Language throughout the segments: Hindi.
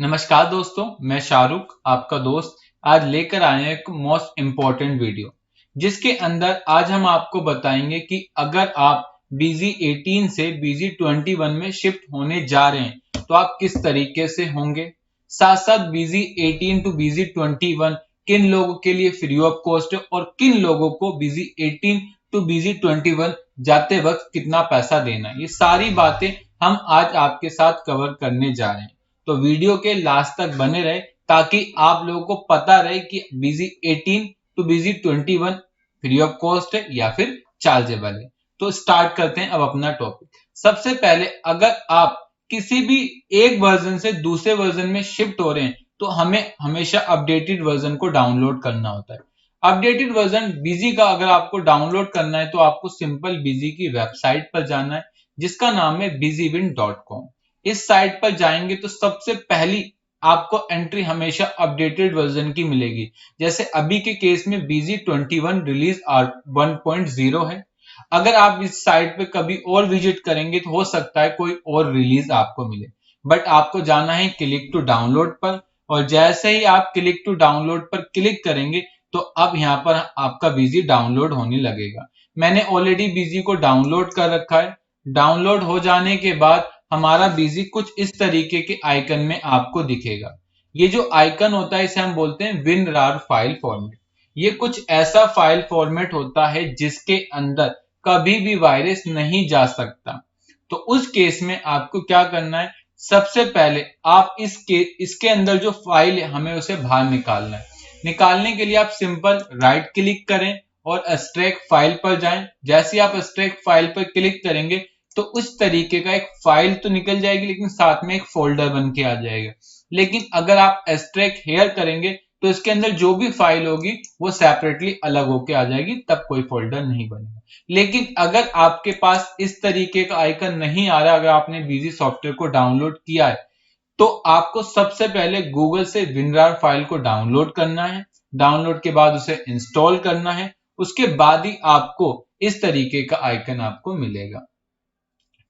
नमस्कार दोस्तों, मैं शाहरुख आपका दोस्त आज लेकर आए हैं एक मोस्ट इम्पोर्टेंट वीडियो जिसके अंदर आज हम आपको बताएंगे कि अगर आप बीजी 18 से बीजी 21 में शिफ्ट होने जा रहे हैं तो आप किस तरीके से होंगे। साथ साथ बीजी 18 टू बीजी 21 किन लोगों के लिए फ्री ऑफ कॉस्ट है और किन लोगों को बीजी 18 टू बीजी 21 जाते वक्त कितना पैसा देना है, ये सारी बातें हम आज आपके साथ कवर करने जा रहे हैं। तो वीडियो के लास्ट तक बने रहे ताकि आप लोगों को पता रहे कि BG 18 to BG 21 free of cost है या फिर चार्जेबल है। तो स्टार्ट करते हैं अब अपना टॉपिक। सबसे पहले अगर आप किसी भी एक वर्जन से दूसरे वर्जन में शिफ्ट हो रहे हैं तो हमें हमेशा अपडेटेड वर्जन को डाउनलोड करना होता है। अपडेटेड वर्जन बीजी का अगर आपको डाउनलोड करना है तो आपको सिंपल बीजी की वेबसाइट पर जाना है जिसका नाम है busywind.com। इस साइट पर जाएंगे तो सबसे पहली आपको एंट्री हमेशा अपडेटेड वर्जन की मिलेगी। जैसे अभी के केस में बीजी 21 रिलीज 1.0 है। अगर आप इस साइट पे कभी और विजिट करेंगे तो हो सकता है कोई और रिलीज आपको मिले, बट आपको जाना है क्लिक टू डाउनलोड पर और जैसे ही आप क्लिक टू डाउनलोड पर क्लिक करेंगे तो अब यहाँ पर आपका बीजी डाउनलोड होने लगेगा। मैंने ऑलरेडी बीजी को डाउनलोड कर रखा है। डाउनलोड हो जाने के बाद हमारा बीजी कुछ इस तरीके के आइकन में आपको दिखेगा। ये जो आइकन होता है इसे हम बोलते हैं WinRAR फाइल फॉर्मेट। ये कुछ ऐसा फाइल फॉर्मेट होता है जिसके अंदर कभी भी वायरस नहीं जा सकता। तो उस केस में आपको क्या करना है, सबसे पहले आप इसके अंदर जो फाइल है हमें उसे बाहर निकालना है। निकालने के लिए आप सिंपल राइट क्लिक करें और एक्सट्रैक्ट फाइल पर जाएं। जैसे आप एक्सट्रैक्ट फाइल पर क्लिक करेंगे तो उस तरीके का एक फाइल तो निकल जाएगी लेकिन साथ में एक फोल्डर बन के आ जाएगा। लेकिन अगर आप एक्सट्रैक्ट हेयर करेंगे तो इसके अंदर जो भी फाइल होगी वो सेपरेटली अलग होके आ जाएगी, तब कोई फोल्डर नहीं बनेगा। लेकिन अगर आपके पास इस तरीके का आइकन नहीं आ रहा, अगर आपने बीजी सॉफ्टवेयर को डाउनलोड किया है तो आपको सबसे पहले गूगल से WinRAR फाइल को डाउनलोड करना है। डाउनलोड के बाद उसे इंस्टॉल करना है। उसके बाद ही आपको इस तरीके का आइकन आपको मिलेगा।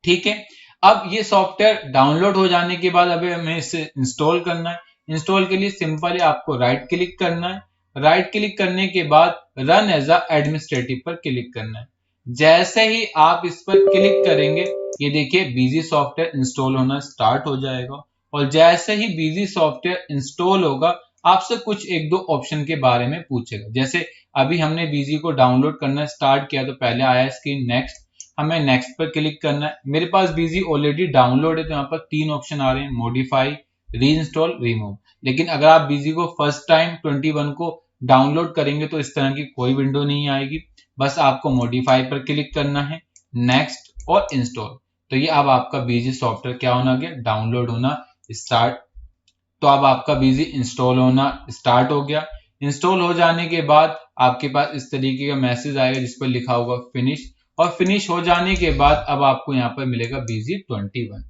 ठीक है, अब ये सॉफ्टवेयर डाउनलोड हो जाने के बाद अभी हमें इसे इंस्टॉल करना है। इंस्टॉल के लिए सिंपल है आपको राइट क्लिक करना है। राइट क्लिक करने के बाद रन एज एडमिनिस्ट्रेटिव पर क्लिक करना है। जैसे ही आप इस पर क्लिक करेंगे ये देखिए बीजी सॉफ्टवेयर इंस्टॉल होना स्टार्ट हो जाएगा। और जैसे ही बीजी सॉफ्टवेयर इंस्टॉल होगा आपसे कुछ एक दो ऑप्शन के बारे में पूछेगा। जैसे अभी हमने बीजी को डाउनलोड करना स्टार्ट किया तो पहले आया स्क्रीन नेक्स्ट, हमें नेक्स्ट पर क्लिक करना है। मेरे पास बीजी ऑलरेडी डाउनलोड है तो यहाँ पर तीन ऑप्शन आ रहे हैं, मॉडिफाई, री इंस्टॉल, रिमूव। लेकिन अगर आप बीजी को फर्स्ट टाइम 21 को डाउनलोड करेंगे तो इस तरह की कोई विंडो नहीं आएगी। बस आपको मॉडिफाई पर क्लिक करना है, नेक्स्ट और इंस्टॉल। तो ये अब आपका बीजी सॉफ्टवेयर क्या होना गया, डाउनलोड होना स्टार्ट। तो अब आपका बीजी इंस्टॉल होना स्टार्ट हो गया। इंस्टॉल हो जाने के बाद आपके पास इस तरीके का मैसेज आएगा जिस पर लिखा होगा फिनिश। और फिनिश हो जाने के बाद अब आपको यहाँ पर मिलेगा बीजी 21।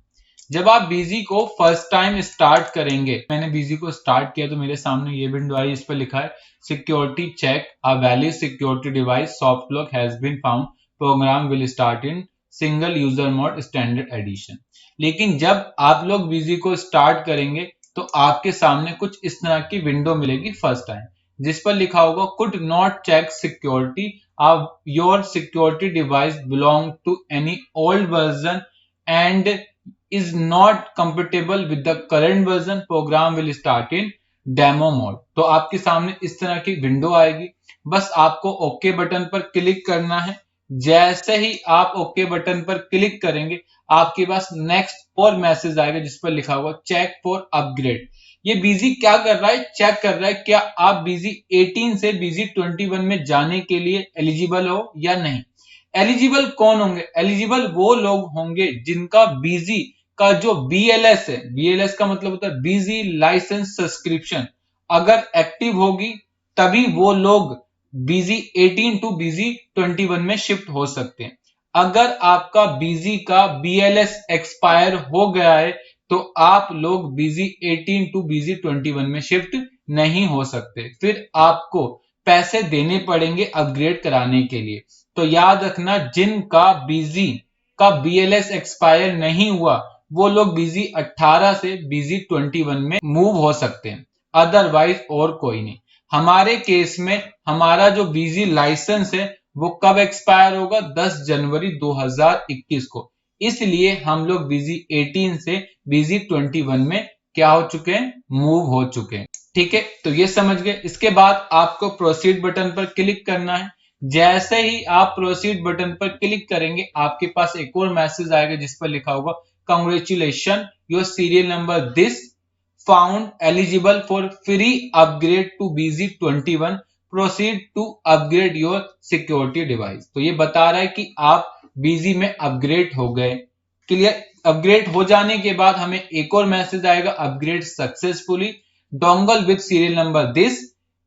जब आप बीजी को फर्स्ट टाइम स्टार्ट करेंगे, मैंने बीजी को स्टार्ट किया तो मेरे सामने ये विंडो आई, इस पर लिखा है security check, a valid security device soft lock has been found, program will start in single user mode standard edition. लेकिन जब आप लोग बीजी को स्टार्ट करेंगे तो आपके सामने कुछ इस तरह की विंडो मिलेगी फर्स्ट टाइम, जिस पर लिखा होगा could not check security, your security device belong to any old version and is not compatible with the current version, program will start in demo mode. तो आपके सामने इस तरह की विंडो आएगी। बस आपको ओके बटन पर क्लिक करना है। जैसे ही आप ओके बटन पर क्लिक करेंगे आपके पास नेक्स्ट और मैसेज आएगा जिस पर लिखा होगा चेक फॉर अपग्रेड। ये बीजी क्या कर रहा है, चेक कर रहा है क्या आप बीजी 18 से बीजी 21 में जाने के लिए एलिजिबल हो या नहीं। एलिजिबल कौन होंगे, एलिजिबल वो लोग होंगे जिनका बीजी का जो BLS है, BLS का मतलब होता है बीजी लाइसेंस सब्सक्रिप्शन, अगर एक्टिव होगी तभी वो लोग बीजी 18 टू बीजी 21 में शिफ्ट हो सकते हैं। अगर आपका बीजी का BLS एक्सपायर हो गया है तो आप लोग बीजी 18 टू बीजी 21 में शिफ्ट नहीं हो सकते, फिर आपको पैसे देने पड़ेंगे अपग्रेड कराने के लिए। तो याद रखना जिनका बीजी का BLS एक्सपायर नहीं हुआ वो लोग BZ 18 से BZ 21 में मूव हो सकते हैं, अदरवाइज और कोई नहीं। हमारे केस में हमारा जो BZ लाइसेंस है वो कब एक्सपायर होगा? 10 जनवरी 2021 को। इसलिए हम लोग BZ 18 से BZ 21 में क्या हो चुके हैं? मूव हो चुके हैं। ठीक है, तो ये समझ गए। इसके बाद आपको प्रोसीड बटन पर क्लिक करना है। जैसे ही आप प्रोसीड बटन पर क्लिक करेंगे आपके पास एक और मैसेज आएगा जिस पर लिखा होगा congratulation your serial number this found eligible for free upgrade to BZ 21, proceed to upgrade your security device. तो ये बता रहा है कि आप BZ में अपग्रेड हो गए। क्लियर? अपग्रेड हो जाने के बाद हमें एक और मैसेज आएगा upgrade successfully, dongle with serial number this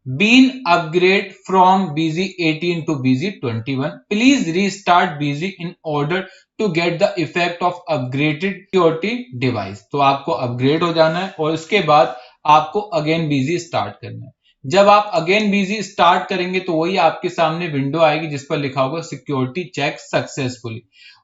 been upgrade from BZ 18 to BZ 21. Please restart BZ in order to get the effect of upgraded security device. तो आपको अपग्रेड हो जाना है और उसके बाद आपको अगेन BZ स्टार्ट करना है। जब आप अगेन BZ स्टार्ट करेंगे तो वही आपके सामने विंडो आएगी जिस पर लिखा होगा सिक्योरिटी चेक सक्सेसफुली।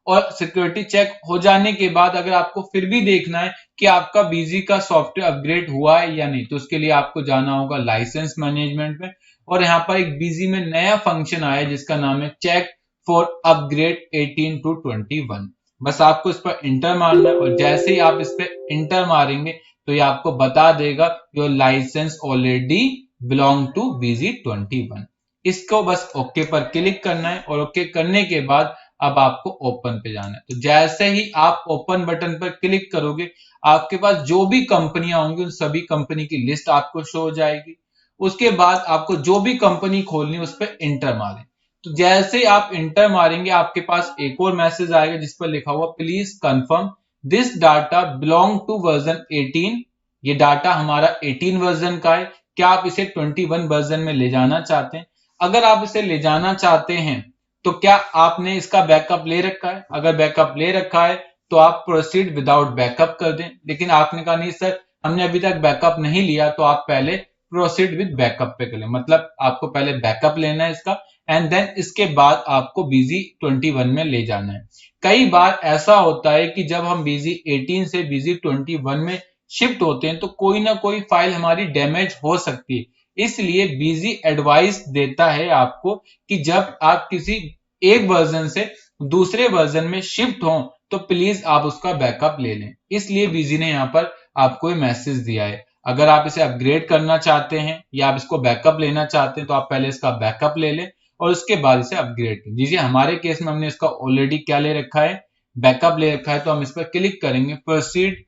और सिक्योरिटी चेक हो जाने के बाद अगर आपको फिर भी देखना है कि आपका BZ का सॉफ्टवेयर अपग्रेड हुआ है या नहीं, तो उसके लिए आपको जाना होगा लाइसेंस मैनेजमेंट में और यहाँ पर एक BZ में नया फंक्शन आया है जिसका नाम है चेक फॉर अपग्रेड 18 to 21। बस आपको इस पर इंटर मारना है और जैसे ही आप इस पर इंटर मारेंगे तो ये आपको बता देगा your license already belong to BZ 21। इसको बस ओके पर क्लिक करना है और ओके करने के बाद अब आपको ओपन पे जाना है। तो जैसे ही आप ओपन बटन पर क्लिक करोगे आपके पास जो भी कंपनियां होंगी उन सभी कंपनी की लिस्ट आपको शो हो जाएगी। उसके बाद आपको जो भी कंपनी खोलनी है उस पर इंटर मारें। तो जैसे ही आप इंटर मारेंगे आपके पास एक और मैसेज आएगा जिस पर लिखा हुआ please confirm this data belong to version 18। ये डाटा हमारा 18 वर्जन का है, क्या आप इसे 21 वर्जन में ले जाना चाहते हैं? अगर आप इसे ले जाना चाहते हैं तो क्या आपने इसका बैकअप ले रखा है? अगर बैकअप ले रखा है तो आप प्रोसीड विदाउट बैकअप कर दें। लेकिन आपने कहा नहीं सर हमने अभी तक बैकअप नहीं लिया, तो आप पहले प्रोसीड विद बैकअप पे करें। मतलब आपको पहले बैकअप लेना है इसका एंड देन इसके बाद आपको BZ 21 में ले जाना है। कई बार ऐसा होता है कि जब हम BZ 18 से BZ 21 में शिफ्ट होते हैं तो कोई ना कोई फाइल हमारी डैमेज हो सकती है। इसलिए BZ एडवाइस देता है आपको कि जब आप किसी एक वर्जन से दूसरे वर्जन में शिफ्ट हो तो प्लीज आप उसका बैकअप ले लें। इसलिए BZ ने यहाँ पर आपको मैसेज दिया है। अगर आप इसे अपग्रेड करना चाहते हैं या आप इसको बैकअप लेना चाहते हैं तो आप पहले इसका बैकअप ले लें और उसके बाद इसे अपग्रेड कीजिए। हमारे केस में हमने इसका ऑलरेडी क्या ले रखा है? बैकअप ले रखा है। तो हम इस पर क्लिक करेंगे प्रोसीड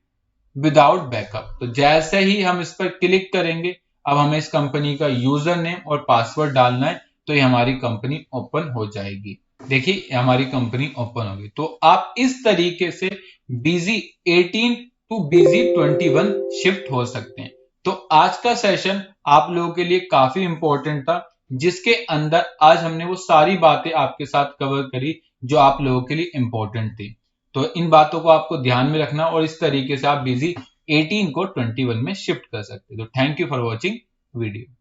विदाउट बैकअप। तो जैसे ही हम इस पर क्लिक करेंगे अब हमें इस कंपनी का यूजर नेम और पासवर्ड डालना है तो ये हमारी कंपनी ओपन हो जाएगी। देखिए हमारी कंपनी ओपन होगी। तो आप इस तरीके से BZ 18 टू BZ 21 शिफ्ट हो सकते हैं। तो आज का सेशन आप लोगों के लिए काफी इंपॉर्टेंट था जिसके अंदर आज हमने वो सारी बातें आपके साथ कवर करी जो आप लोगों के लिए इंपॉर्टेंट थी। तो इन बातों को आपको ध्यान में रखना और इस तरीके से आप BZ 18 को 21 में शिफ्ट कर सकते हैं। तो thank you for watching video.